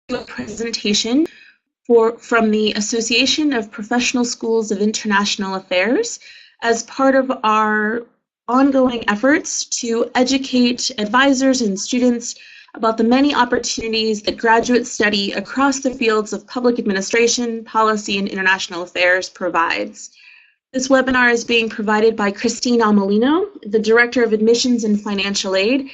a presentation from the Association of Professional Schools of International Affairs as part of our ongoing efforts to educate advisors and students about the many opportunities that graduate study across the fields of public administration, policy, and international affairs provides. This webinar is being provided by Christine Omolino, the Director of Admissions and Financial Aid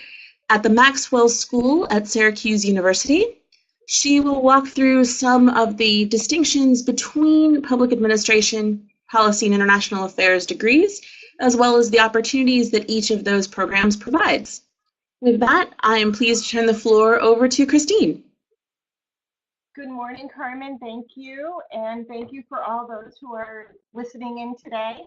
at the Maxwell School at Syracuse University. She will walk through some of the distinctions between public administration, policy, and international affairs degrees, as well as the opportunities that each of those programs provides. With that, I am pleased to turn the floor over to Christine. Good morning, Carmen. Thank you. And thank you for all those who are listening in today.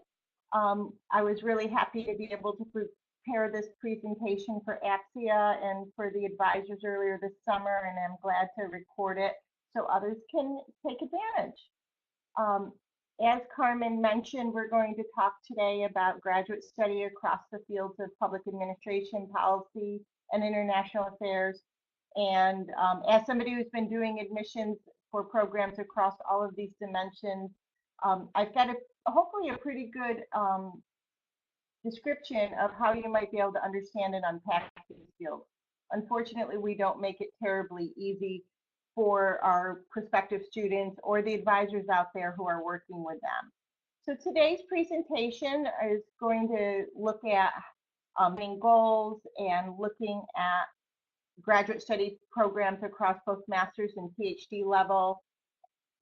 I was really happy to be able to prepare this presentation for APSIA and for the advisors earlier this summer, and I'm glad to record it so others can take advantage. As Carmen mentioned, we're going to talk today about graduate study across the fields of public administration, policy, and international affairs. And as somebody who's been doing admissions for programs across all of these dimensions, I've got hopefully a pretty good description of how you might be able to understand and unpack these fields. Unfortunately, we don't make it terribly easy for our prospective students or the advisors out there who are working with them. So today's presentation is going to look at main goals and looking at graduate study programs across both master's and PhD level,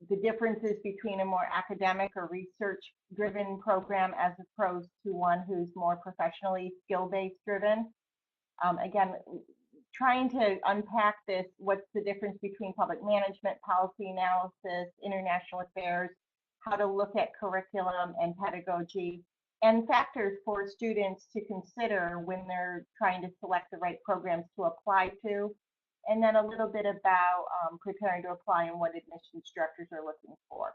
the differences between a more academic or research-driven program as opposed to one who's more professionally skill-based driven. Again, trying to unpack this, what's the difference between public management, policy analysis, international affairs, how to look at curriculum and pedagogy, and factors for students to consider when they're trying to select the right programs to apply to, and then a little bit about preparing to apply and what admissions directors are looking for.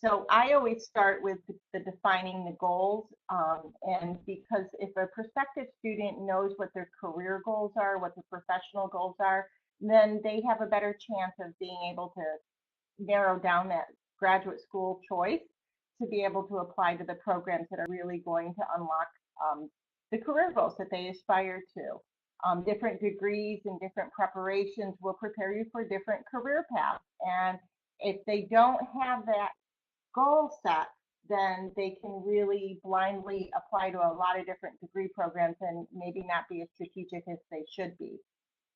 So I always start with the defining the goals, and because if a prospective student knows what their career goals are, what their professional goals are, then they have a better chance of being able to narrow down that graduate school choice to be able to apply to the programs that are really going to unlock the career goals that they aspire to. Different degrees and different preparations will prepare you for different career paths. And if they don't have that goal set, then they can really blindly apply to a lot of different degree programs and maybe not be as strategic as they should be.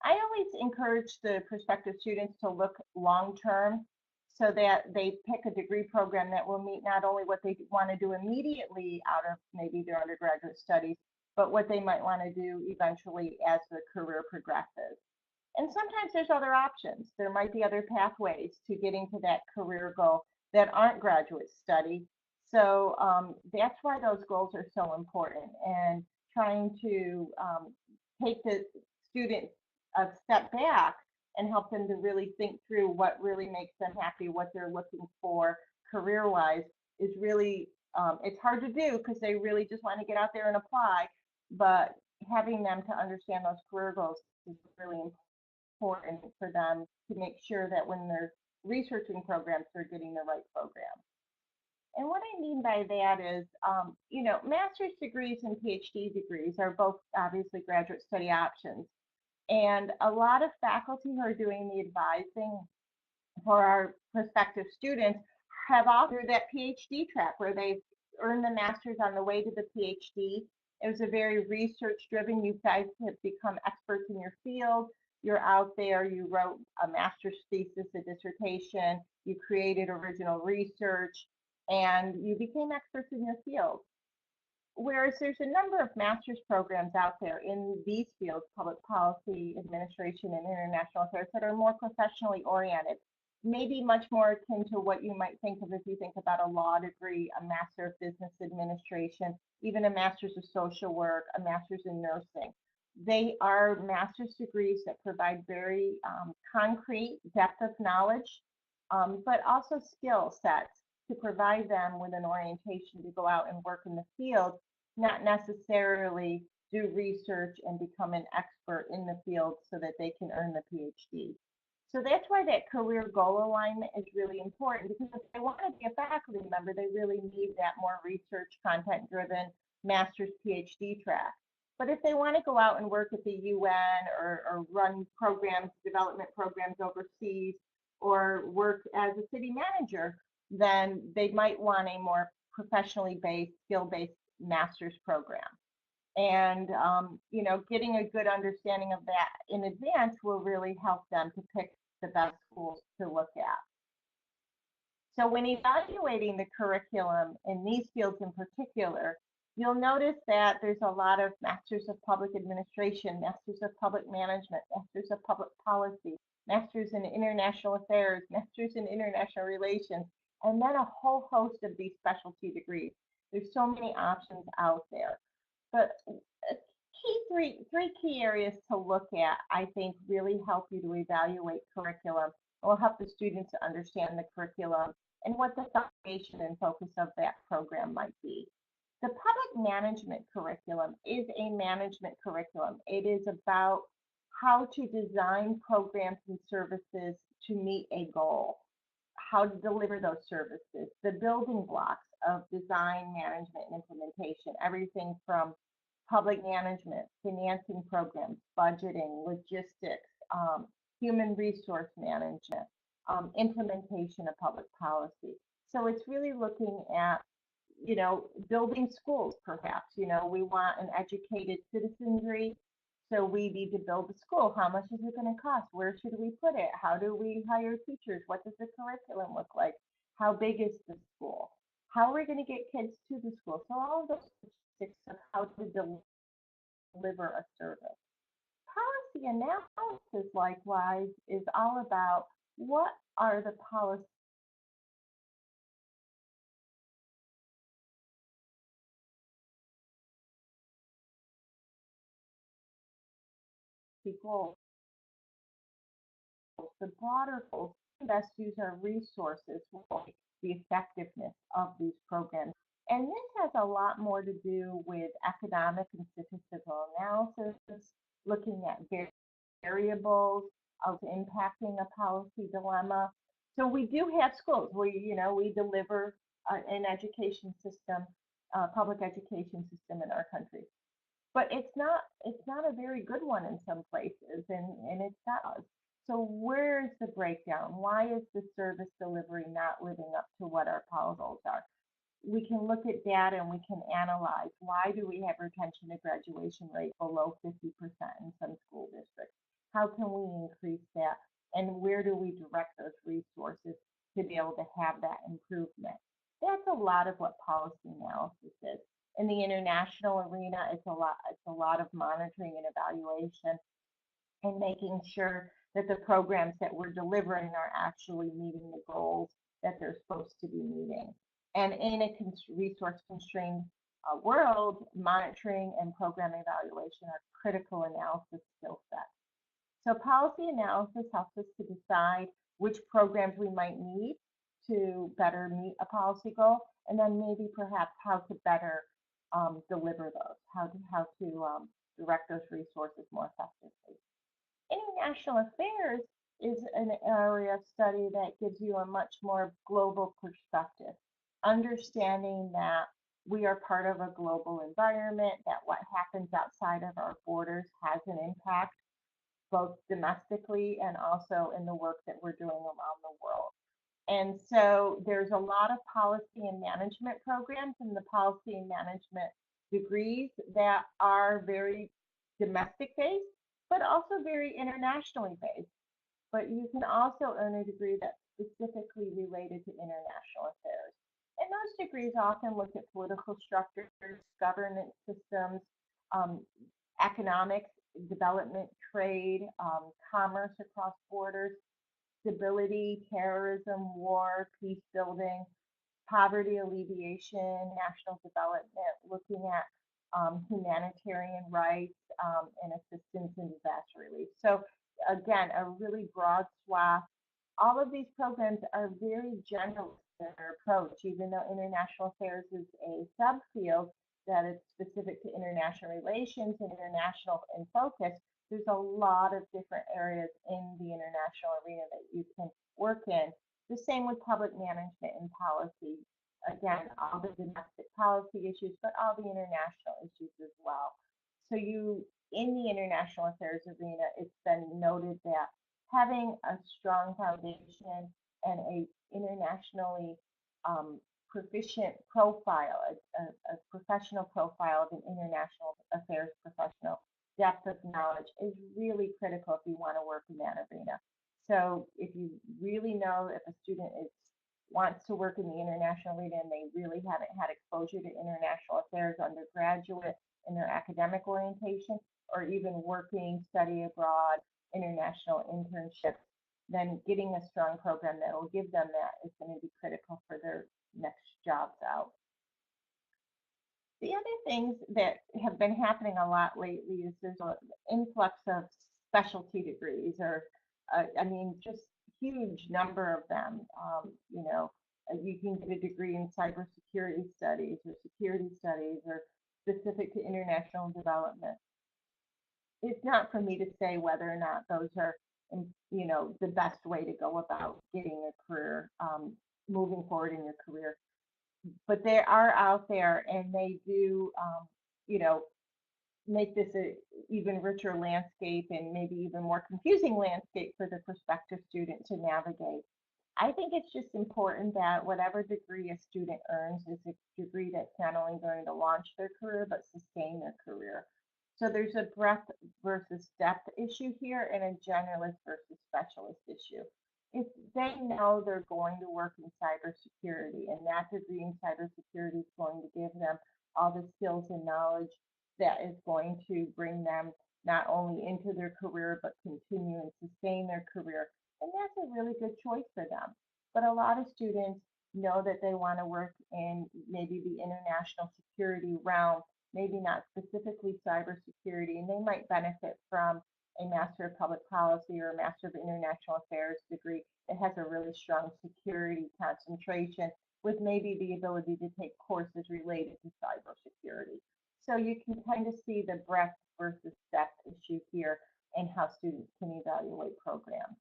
I always encourage the prospective students to look long-term so that they pick a degree program that will meet not only what they want to do immediately out of maybe their undergraduate studies, but what they might want to do eventually as the career progresses. And sometimes there's other options. There might be other pathways to getting to that career goal that aren't graduate study. So that's why those goals are so important, and trying to take the student a step back and help them to really think through what really makes them happy, what they're looking for career-wise is really, it's hard to do because they really just want to get out there and apply, but having them to understand those career goals is really important for them to make sure that when they're researching programs, they're getting the right program. And what I mean by that is, master's degrees and PhD degrees are both obviously graduate study options. And a lot of faculty who are doing the advising for our prospective students have all through that PhD track where they've earned the master's on the way to the PhD. It was a very research driven. You guys have become experts in your field. You're out there, you wrote a master's thesis, a dissertation, you created original research, and you became experts in your field. Whereas there's a number of master's programs out there in these fields, public policy, administration, and international affairs, that are more professionally oriented, maybe much more akin to what you might think of if you think about a law degree, a master of business administration, even a master's of social work, a master's in nursing. They are master's degrees that provide very concrete depth of knowledge, but also skill sets to provide them with an orientation to go out and work in the field, not necessarily do research and become an expert in the field so that they can earn the PhD. So that's why that career goal alignment is really important, because if they want to be a faculty member, they really need that more research, content-driven master's PhD track. But if they want to go out and work at the UN or run programs, development programs overseas, or work as a city manager, then they might want a more professionally based, skill-based master's program. And getting a good understanding of that in advance will really help them to pick the best schools to look at. So when evaluating the curriculum in these fields in particular, you'll notice that there's a lot of Masters of Public Administration, Masters of Public Management, Masters of Public Policy, Masters in International Affairs, Masters in International Relations, and then a whole host of these specialty degrees. There's so many options out there. But three key areas to look at, I think, really help you to evaluate curriculum. It will help the students to understand the curriculum and what the foundation and focus of that program might be. The public management curriculum is a management curriculum. It is about how to design programs and services to meet a goal, how to deliver those services, the building blocks of design, management, and implementation, everything from public management, financing programs, budgeting, logistics, human resource management, implementation of public policy. So it's really looking at, building schools, perhaps. We want an educated citizenry, so we need to build a school. How much is it going to cost? Where should we put it? How do we hire teachers? What does the curriculum look like? How big is the school? How are we going to get kids to the school? So all of those statistics of how to deliver a service. Policy analysis, likewise, is all about what are the policy goals, the broader goals. Best use our resources for the effectiveness of these programs. And this has a lot more to do with economic and statistical analysis, looking at variables of impacting a policy dilemma. So we do have schools. We deliver an education system, public education system in our country. But it's not a very good one in some places, and it's not. So where's the breakdown? Why is the service delivery not living up to what our policy goals are? We can look at data and we can analyze, why do we have retention to graduation rate below 50% in some school districts? How can we increase that? And where do we direct those resources to be able to have that improvement? That's a lot of what policy analysis is. In the international arena, it's a lot of monitoring and evaluation and making sure that the programs that we're delivering are actually meeting the goals that they're supposed to be meeting. And in a resource-constrained world, monitoring and program evaluation are critical analysis skill sets. So policy analysis helps us to decide which programs we might need to better meet a policy goal, and then maybe perhaps how to better deliver those, how to direct those resources more effectively. International affairs is an area of study that gives you a much more global perspective, understanding that we are part of a global environment, that what happens outside of our borders has an impact, both domestically and also in the work that we're doing around the world. And so there's a lot of policy and management programs and the policy and management degrees that are very domestic based, but also very internationally based. But you can also earn a degree that's specifically related to international affairs. And those degrees often look at political structures, governance systems, economics, development, trade, commerce across borders, stability, terrorism, war, peace building, poverty alleviation, national development, looking at humanitarian rights and assistance in disaster relief. So again, a really broad swath. All of these programs are very general in their approach, even though international affairs is a subfield that is specific to international relations and international in focus. There's a lot of different areas in the international arena that you can work in. The same with public management and policy. Again, all the domestic policy issues, but all the international issues as well. So in the international affairs arena, it's been noted that having a strong foundation and a internationally proficient profile, a professional profile of an international affairs professional, depth of knowledge is really critical if you want to work in that arena. So if you really know if a student wants to work in the international arena and they really haven't had exposure to international affairs undergraduate in their academic orientation, or even working, study abroad, international internships, then getting a strong program that will give them that is going to be critical for their next jobs out. The other things that have been happening a lot lately is there's an influx of specialty degrees, or I mean, just huge number of them. You can get a degree in cybersecurity studies or security studies or specific to international development. It's not for me to say whether or not those are, the best way to go about getting a career, moving forward in your career. But they are out there, and they do, make this a even richer landscape and maybe even more confusing landscape for the prospective student to navigate. I think it's just important that whatever degree a student earns is a degree that's not only going to launch their career, but sustain their career. So there's a breadth versus depth issue here and a generalist versus specialist issue. If they know they're going to work in cybersecurity and that degree in cybersecurity is going to give them all the skills and knowledge that is going to bring them not only into their career, but continue and sustain their career, and that's a really good choice for them. But a lot of students know that they want to work in maybe the international security realm, maybe not specifically cybersecurity, and they might benefit from a Master of Public Policy or a Master of International Affairs degree that has a really strong security concentration with maybe the ability to take courses related to cybersecurity. So you can kind of see the breadth versus depth issue here and how students can evaluate programs.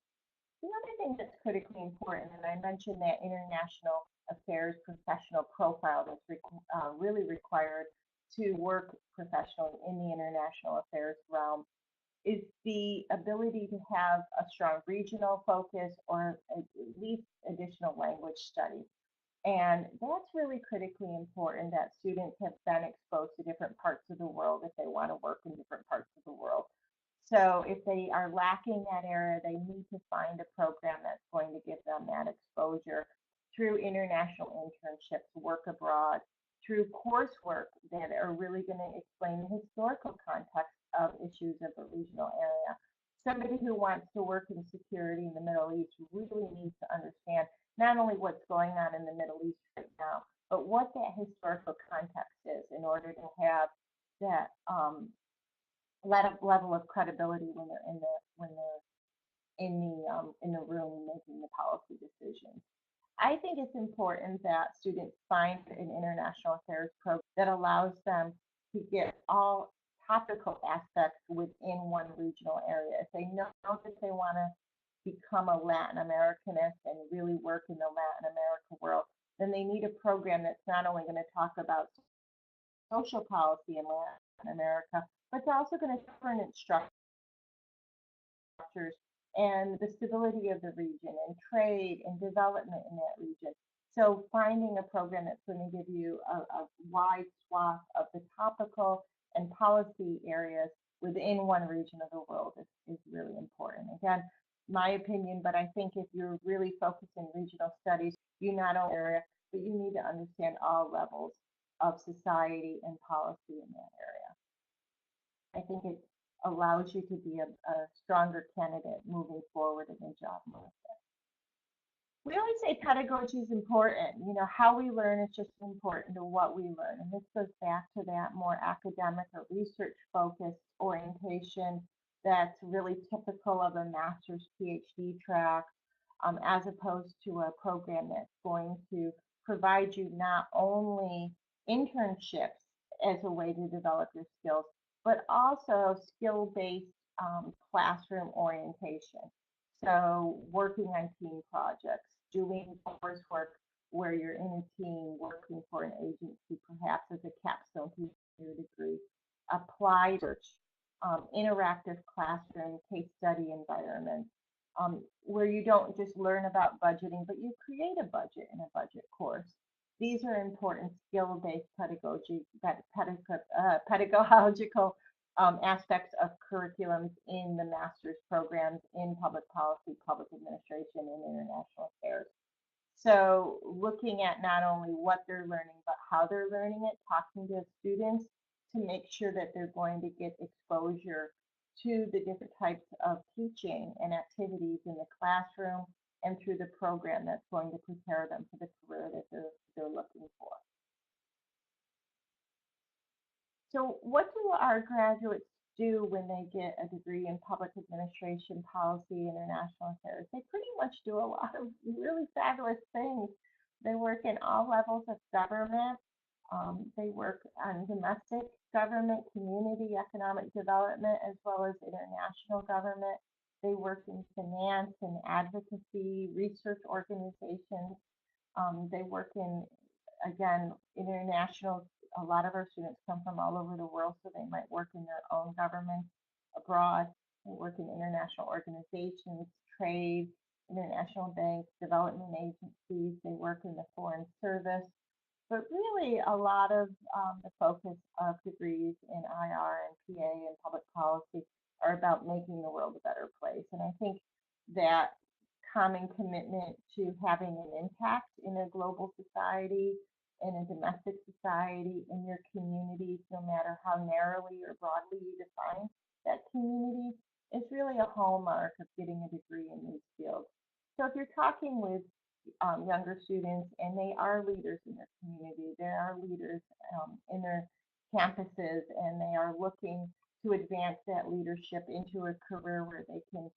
The other thing that's critically important, and I mentioned that international affairs professional profile that's really required to work professionally in the international affairs realm, is the ability to have a strong regional focus or at least additional language studies. And that's really critically important that students have been exposed to different parts of the world if they want to work in different parts of the world. So if they are lacking that area, they need to find a program that's going to give them that exposure through international internships, work abroad, through coursework that are really going to explain the historical context of issues of a regional area. Somebody who wants to work in security in the Middle East really needs to understand not only what's going on in the Middle East right now, but what that historical context is in order to have that level of credibility when they're in the room making the policy decisions. I think it's important that students find an international affairs program that allows them to get all topical aspects within one regional area. If they know that they want to become a Latin Americanist and really work in the Latin America world, then they need a program that's not only going to talk about social policy in Latin America, but it's also going to cover its structures and the stability of the region and trade and development in that region. So finding a program that's going to give you a wide swath of the topical and policy areas within one region of the world is really important. Again, my opinion, but I think if you're really focused in regional studies, you not only area, but you need to understand all levels of society and policy in that area. I think it allows you to be a stronger candidate moving forward in the job market. We always say pedagogy is important. How we learn is just important to what we learn. And this goes back to that more academic or research focused orientation that's really typical of a master's PhD track, as opposed to a program that's going to provide you not only internships as a way to develop your skills, but also skill-based classroom orientation. So working on team projects, doing coursework where you're in a team working for an agency, perhaps as a capstone to your degree, applied research, interactive classroom case study environments, where you don't just learn about budgeting, but you create a budget in a budget course. These are important skill-based pedagogical aspects of curriculums in the master's programs in public policy, public administration, and international affairs. So looking at not only what they're learning, but how they're learning it, talking to students to make sure that they're going to get exposure to the different types of teaching and activities in the classroom and through the program that's going to prepare them for the career that they're looking for. So what do our graduates do when they get a degree in public administration, policy, international affairs? They pretty much do a lot of really fabulous things. They work in all levels of government. They work on domestic government, community economic development, as well as international government. They work in finance and advocacy, research organizations. They work in, again, international. A lot of our students come from all over the world, so they might work in their own government abroad. They work in international organizations, trade, international banks, development agencies. They work in the foreign service. But really, a lot of the focus of degrees in IR and PA and public policy are about making the world a better place. And I think that common commitment to having an impact in a global society, in a domestic society, in your communities, no matter how narrowly or broadly you define that community, is really a hallmark of getting a degree in these fields. So if you're talking with younger students and they are leaders in their community, they are leaders in their campuses, and they are looking to advance that leadership into a career where they can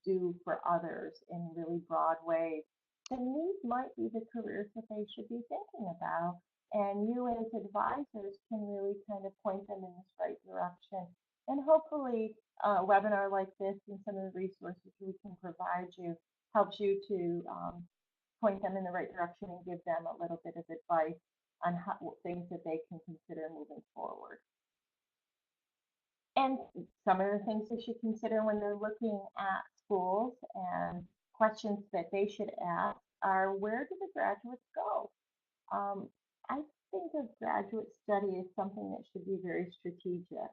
do for others in really broad ways, then these might be the careers that they should be thinking about. And you as advisors can really kind of point them in this right direction. And hopefully a webinar like this and some of the resources we can provide you helps you to point them in the right direction and give them a little bit of advice on things that they can consider moving forward. And some of the things they should consider when they're looking at schools and questions that they should ask are, where do the graduates go? I think of graduate study as something that should be very strategic.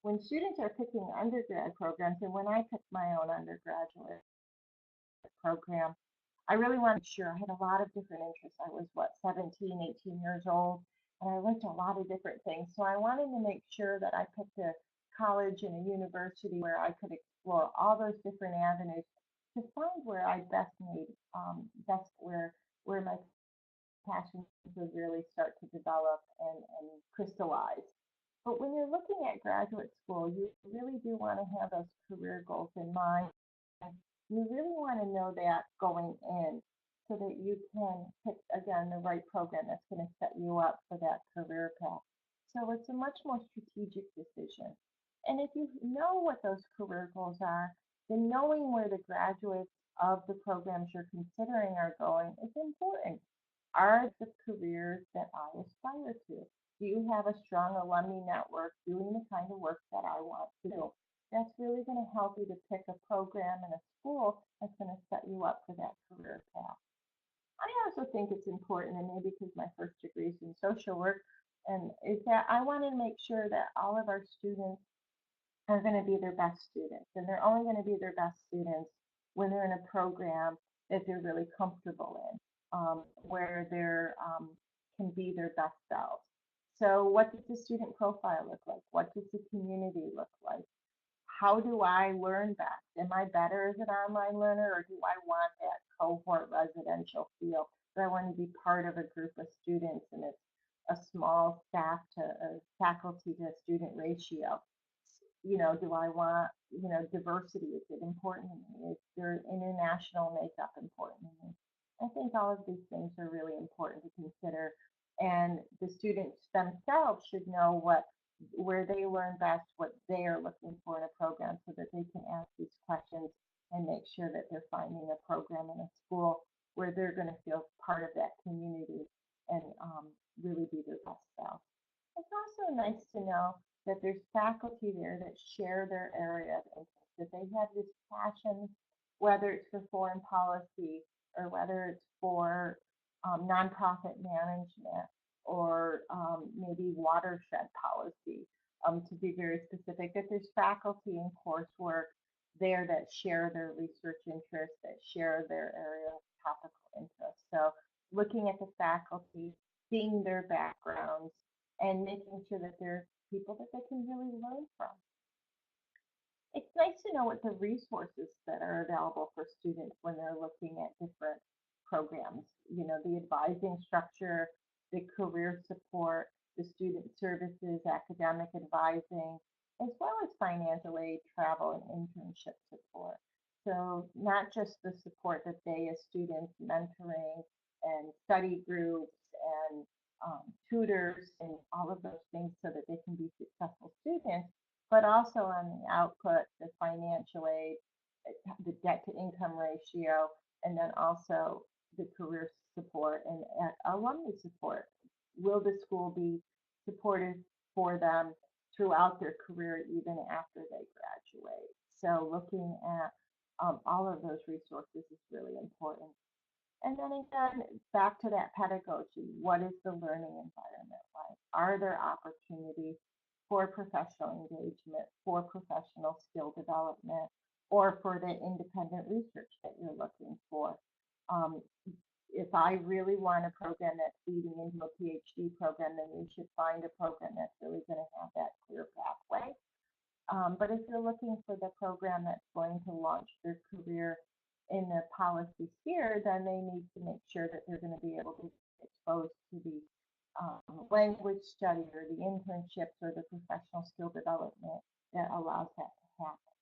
When students are picking undergrad programs, and when I picked my own undergraduate program, I really wanted to make sure I had a lot of different interests. I was, 17, 18 years old, and I looked at a lot of different things. So I wanted to make sure that I picked a college and a university where I could explore all those different avenues to find where I best made, where my passions would really start to develop and crystallize. But when you're looking at graduate school, you really do want to have those career goals in mind. You really want to know that going in so that you can pick, again, the right program that's going to set you up for that career path. So it's a much more strategic decision. And if you know what those career goals are, then knowing where the graduates of the programs you're considering are going is important. Are the careers that I aspire to? Do you have a strong alumni network doing the kind of work that I want to do? That's really going to help you to pick a program and a school that's going to set you up for that career path. I also think it's important, and maybe because my first degree is in social work, and is that I want to make sure that all of our students are going to be their best students, and they're only going to be their best students when they're in a program that they're really comfortable in, where they can be their best selves. So what does the student profile look like? What does the community look like? How do I learn best? Am I better as an online learner, or do I want that cohort residential feel? Do I want to be part of a group of students and it's a small staff to faculty to student ratio? Do I want, diversity? Is it important to me? Is there international makeup important to me? I think all of these things are really important to consider, and the students themselves should know where they learn best, what they are looking for in a program, so that they share their area of interest, that they have this passion, whether it's for foreign policy or whether it's for nonprofit management or maybe watershed policy, to be very specific, that there's faculty and coursework there that share their research interests, that share their area of topical interest. So looking at the faculty, seeing their backgrounds, and making sure that they're people that they can really learn from. It's nice to know what the resources that are available for students when they're looking at different programs. You know, the advising structure, the career support, the student services, academic advising, as well as financial aid, travel, and internship support. So not just the support that they as students, mentoring and study groups and tutors and all of those things so that they can be successful students, but also on the output, the financial aid, the debt to income ratio, and then also the career support and alumni support. Will the school be supportive for them throughout their career, even after they graduate? So looking at all of those resources is really important. And then again, back to that pedagogy, what is the learning environment like? Are there opportunities for professional engagement, for professional skill development, or for the independent research that you're looking for? If I really want a program that's leading into a PhD program, then we should find a program that's really going to have that clear pathway. But if you're looking for the program that's going to launch their career in the policy sphere, then they need to make sure that they're going to be able to get exposed to the language study or the internships or the professional skill development that allows that to happen.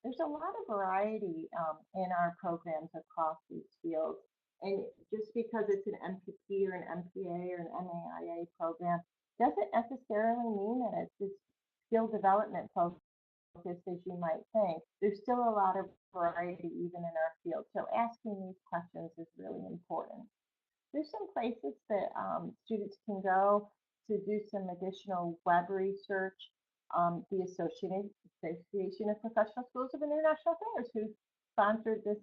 There's a lot of variety in our programs across these fields. And just because it's an MPP or an MPA or an MAIA program doesn't necessarily mean that it's this skill development focus as you might think. There's still a lot of variety even in our field. So asking these questions is really important. There's some places that students can go to do some additional web research. The Association of Professional Schools of International Affairs, who sponsored this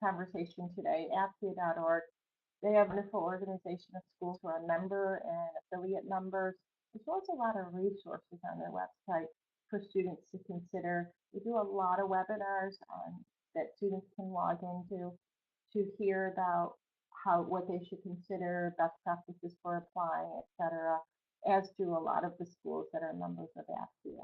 conversation today, APSIA.org. They have a wonderful organization of schools who are member and affiliate members, as well as a lot of resources on their website for students to consider. We do a lot of webinars that students can log into to hear about what they should consider, best practices for applying, etc., as do a lot of the schools that are members of APSIA.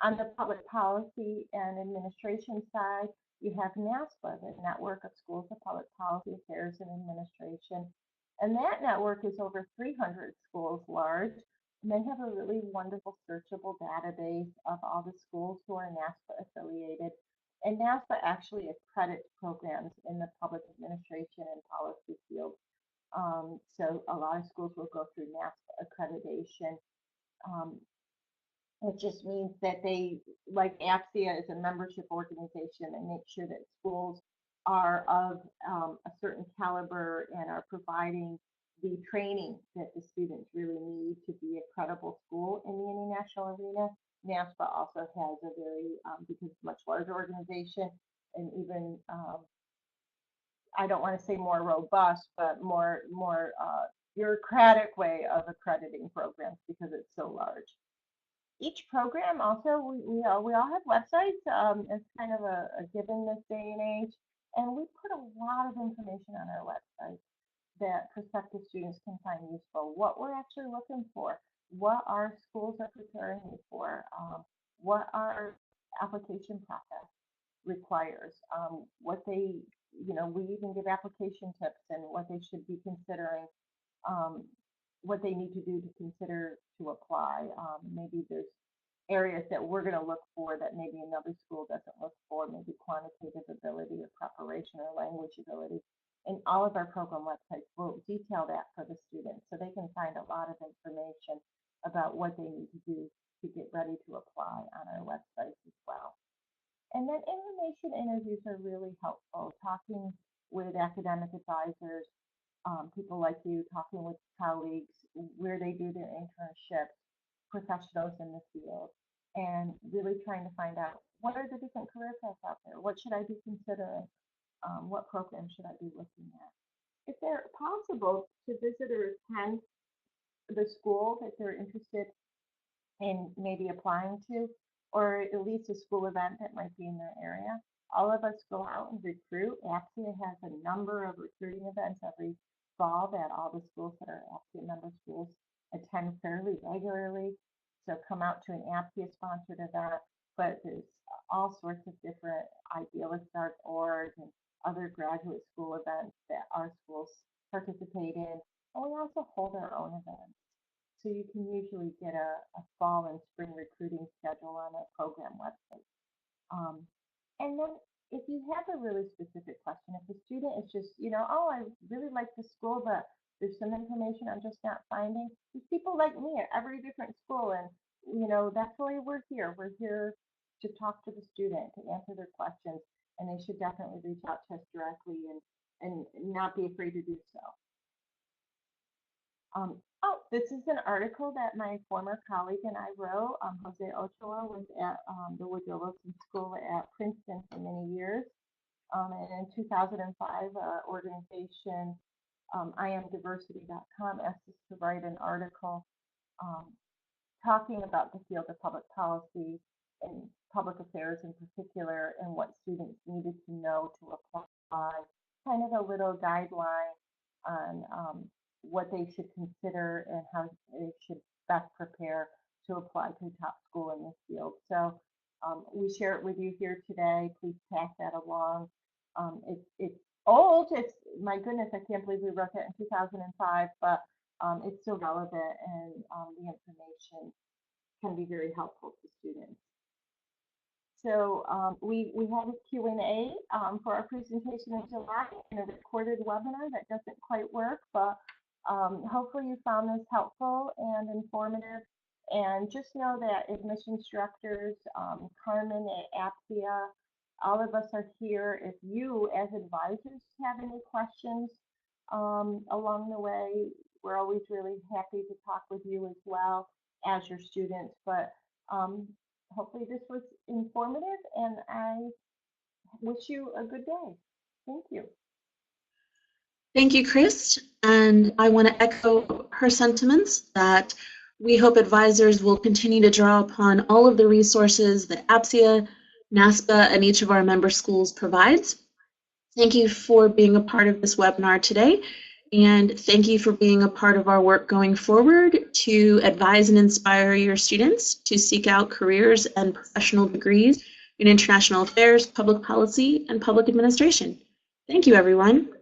On the public policy and administration side, you have NASPAA, the Network of Schools of Public Policy Affairs and Administration. And that network is over 300 schools large. And they have a really wonderful searchable database of all the schools who are NASPAA affiliated. And NASPAA actually accredits programs in the public administration and policy field. So a lot of schools will go through NASPAA accreditation. It just means that they, like APSIA is a membership organization, and make sure that schools are of a certain caliber and are providing the training that the students really need to be a credible school in the international arena. NASPAA also has a very, because it's a much larger organization, and even, I don't want to say more robust, but more bureaucratic way of accrediting programs because it's so large. Each program also, we all have websites. It's kind of a given this day and age, and we put a lot of information on our website that prospective students can find useful. What we're actually looking for, what our schools are preparing you for, what our application process requires, what they, we even give application tips and what they should be considering, what they need to do to consider to apply. Maybe there's areas that we're going to look for that maybe another school doesn't look for, maybe quantitative ability or preparation or language ability. And all of our program websites will detail that for the students so they can find a lot of information about what they need to do to get ready to apply on our websites as well. And then information interviews are really helpful, talking with academic advisors, people like you, talking with colleagues, where they do their internships, professionals in the field and really trying to find out what are the different career paths out there? What should I be considering? What program should I be looking at? If they're possible to visit or attend the school that they're interested in maybe applying to, or at least a school event that might be in their area. All of us go out and recruit. APSIA has a number of recruiting events every fall that all the schools that are APSIA member schools attend fairly regularly. So come out to an APSIA sponsored event, but there's all sorts of different Idealist.org and other graduate school events that our schools participate in. And we also hold our own events. So you can usually get a fall and spring recruiting schedule on a program website. And then if you have a really specific question, if the student is just, oh, I really like the school, but there's some information I'm just not finding. There's people like me at every different school, and that's why we're here. We're here to talk to the student, to answer their questions, and they should definitely reach out to us directly and not be afraid to do so. This is an article that my former colleague and I wrote. Jose Ochoa was at the Woodrow Wilson School at Princeton for many years. And in 2005, organization, IamDiversity.com, asked us to write an article talking about the field of public policy and public affairs in particular, and what students needed to know to apply, kind of a little guideline on what they should consider and how they should best prepare to apply to top school in this field. So we share it with you here today. Please pass that along. It's old. It's, my goodness, I can't believe we wrote that in 2005, but it's still relevant, and the information can be very helpful to students. So we had a Q&A for our presentation in July in a recorded webinar that doesn't quite work, but hopefully you found this helpful and informative. And just know that admissions directors, Carmen at APSIA, all of us are here. If you as advisors have any questions along the way, we're always really happy to talk with you as well as your students. But hopefully this was informative, and I wish you a good day. Thank you. Thank you, Chris. And I want to echo her sentiments that we hope advisors will continue to draw upon all of the resources that APSIA, NASPAA, and each of our member schools provides. Thank you for being a part of this webinar today, and thank you for being a part of our work going forward to advise and inspire your students to seek out careers and professional degrees in international affairs, public policy, and public administration. Thank you, everyone.